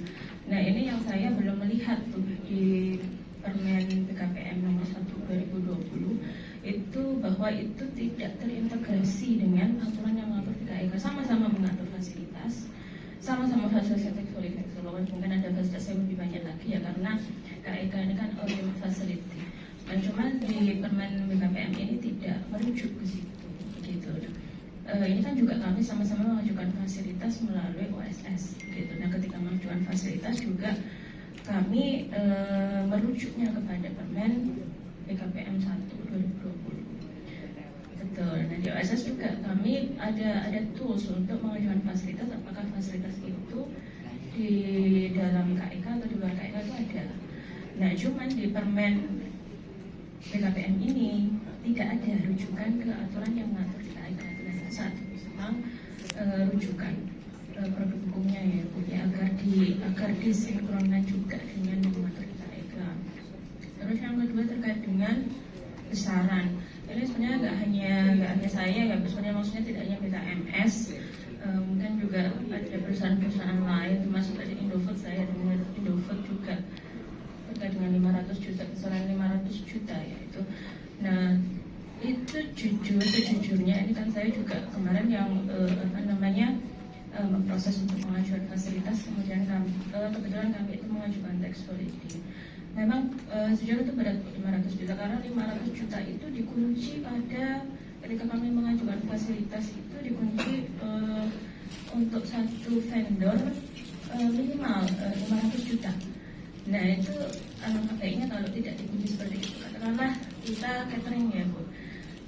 Nah ini yang saya belum melihat tuh di Permen BKPM nomor 1 2020 itu bahwa itu tidak terintegrasi dengan aturan yang mengatur KEK. Sama-sama mengatur fasilitas, sama-sama fasilitas tax holiday, mungkin ada fasilitas yang lebih banyak lagi ya karena KEK ini kan ultimate facility. Dan cuman di Permen BKPM ini tidak merujuk ke situ, gitu. Ini kan juga kami sama-sama mengajukan fasilitas melalui OSS, gitu. Nah ketika mengajukan fasilitas juga kami merujuknya kepada Permen BKPM 1 2020. Betul. Nah di OSS juga kami ada tools untuk mengajukan fasilitas. Apakah fasilitas itu di dalam KEK atau di luar KEK itu ada. Nah cuman di Permen BKPM ini tidak ada rujukan ke aturan yang mengatur di KEK. Nah satu memang rujukan produk hukumnya ya Bu ya agar disinkronkan juga dengan yang mengatur di KEK. Terus yang kedua terkait dengan besaran. Ini sebenarnya nggak hanya saya ya, sebenarnya maksudnya tidak hanya BKMS, mungkin juga ada perusahaan-perusahaan lain, termasuk tadi Indofood, saya dengan Indofood juga terkait dengan 500 juta, besaran 500 juta ya itu. Nah itu sejujurnya ini kan saya juga kemarin yang proses untuk mengajukan fasilitas, kemudian kebetulan kami itu mengajukan tax holiday. Memang sejauh itu berat 500 juta karena 500 juta itu dikunci pada ketika kami mengajukan fasilitas itu dikunci untuk satu vendor minimal 500 juta. Nah itu alangkah baiknya kalau tidak dikunci seperti itu. Katakanlah kita catering ya Bu,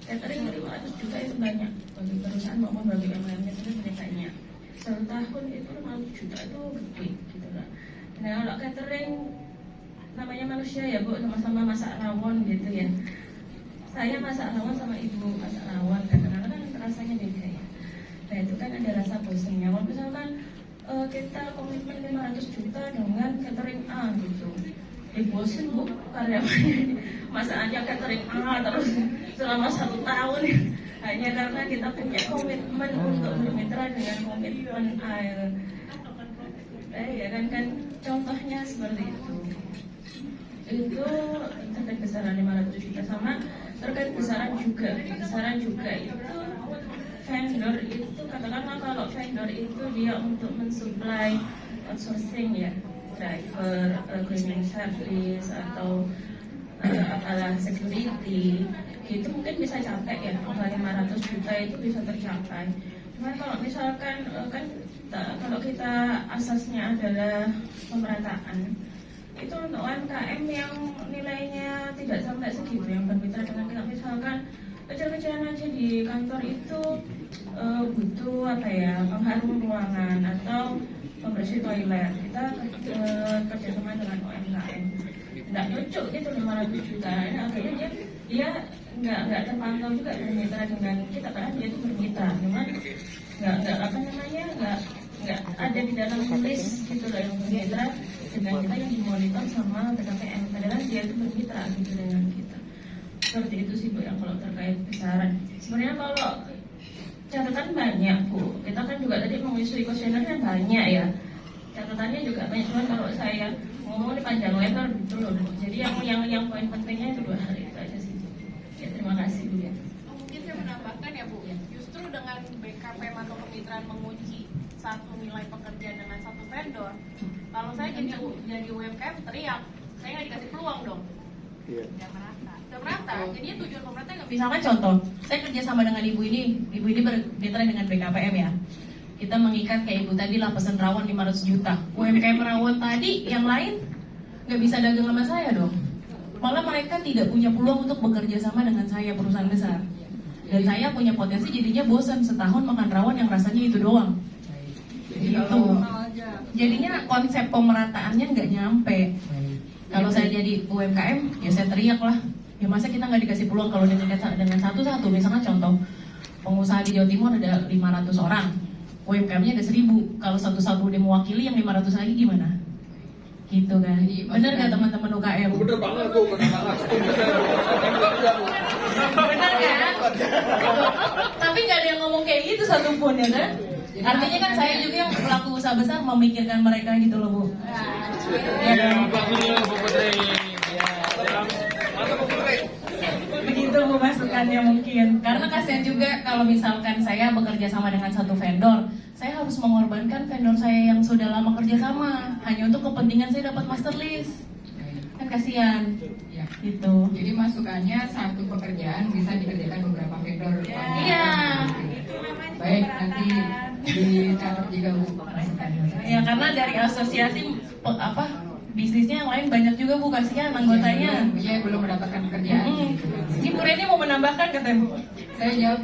catering 500 juta itu banyak bagi perusahaan maupun bagi yang lainnya sebenarnya banyak. Satu tahun itu 500 juta itu gede gitu lah. Nah kalau catering namanya manusia ya Bu, sama-sama masak rawon gitu ya. Saya masak rawon sama ibu masak rawon, kadang-kadang kan rasanya beda ya. Nah itu kan ada rasa bosannya. Kalau misalkan kita komitmen 500 juta dengan catering A gitu, bosen Bu karyawannya masakannya catering A terus selama 1 tahun hanya karena kita punya komitmen untuk bermitra dengan komitmen A. Ya kan contohnya seperti itu. Itu terkait besaran 500 juta sama terkait besaran juga itu vendor itu katakanlah kalau vendor itu dia untuk mensuplai outsourcing ya driver, cleaning service atau apalah security itu mungkin bisa capai ya, 500 juta itu bisa tercapai. Cuma kalau misalkan kan kalau kita asasnya adalah pemerataan, itu untuk UMKM yang nilainya tidak sampai segitu yang bermitra dengan kita, misalkan kecil-kecilan aja di kantor itu butuh pengharum ruangan atau pembersih toilet, kita kerjasama dengan UMKM nggak cocok gitu 500 juta. Nah, akhirnya dia dia nggak terpantau juga bermitra dengan kita, karena dia itu bermitra, cuman nggak apa namanya nggak ada di dalam list gitu loh yang bermitra dengan kita yang dimonitor sama BKPM, padahal dia itu bermitra gitu dengan kita. Seperti itu sih Bu yang kalau terkait besaran. Sebenarnya kalau catatan banyak Bu, kita kan juga tadi mengisi kuesionernya banyak ya, catatannya juga banyak, cuman kalau saya ngomong di panjang lebar gitu loh. Jadi yang poin pentingnya itu 2 hal itu aja sih. Ya, terima kasih Bu ya. Mungkin saya menambahkan ya Bu, justru dengan BKPM atau kemitraan mengunci satu nilai pekerjaan dengan satu vendor, kalau saya jadi UMKM teriak, saya nggak dikasih peluang dong. Udah merata. Jadinya tujuan pemerintah nggak bisa. Misalkan contoh, saya kerja sama dengan ibu ini bermitra dengan BKPM ya. Kita mengikat kayak ibu tadi lah pesen rawon 500 juta. UMKM rawon tadi yang lain nggak bisa dagang sama saya dong. Malah mereka tidak punya peluang untuk bekerja sama dengan saya, perusahaan besar. Dan saya punya potensi jadinya bosan setahun makan rawon yang rasanya itu doang. Gitu. Jadinya konsep pemerataannya nggak nyampe. Kalau saya jadi UMKM, ya saya teriak lah. Ya masa kita nggak dikasih peluang kalau dengan satu-satu. Misalnya contoh, pengusaha di Jawa Timur ada 500 orang, UMKM-nya ada 1000. Kalau satu-satu dia mewakili, yang 500 lagi gimana? Gitu kan? Bener nggak teman-teman UKM? Bener banget tuh, Bener kan? Tapi nggak ada yang ngomong kayak gitu satupun ya kan? Artinya kan saya juga yang pelaku usaha besar memikirkan mereka gitu loh Bu. Ya, Bu Putri. Begitu Bu masukannya mungkin. Karena kasihan juga kalau misalkan saya bekerja sama dengan satu vendor, saya harus mengorbankan vendor saya yang sudah lama kerja sama hanya untuk kepentingan saya dapat master list. Kan kasihan. Ya. Gitu. Jadi masukannya satu pekerjaan bisa dikerjakan beberapa vendor. Iya. Baik, nanti dicatat juga Bu masukannya. Ya karena dari asosiasi bisnisnya yang lain banyak juga Bu, kasihan anggotanya. Iya, belum mendapatkan pekerjaan. Ibu Reni mau menambahkan katanya Bu. Saya jawab.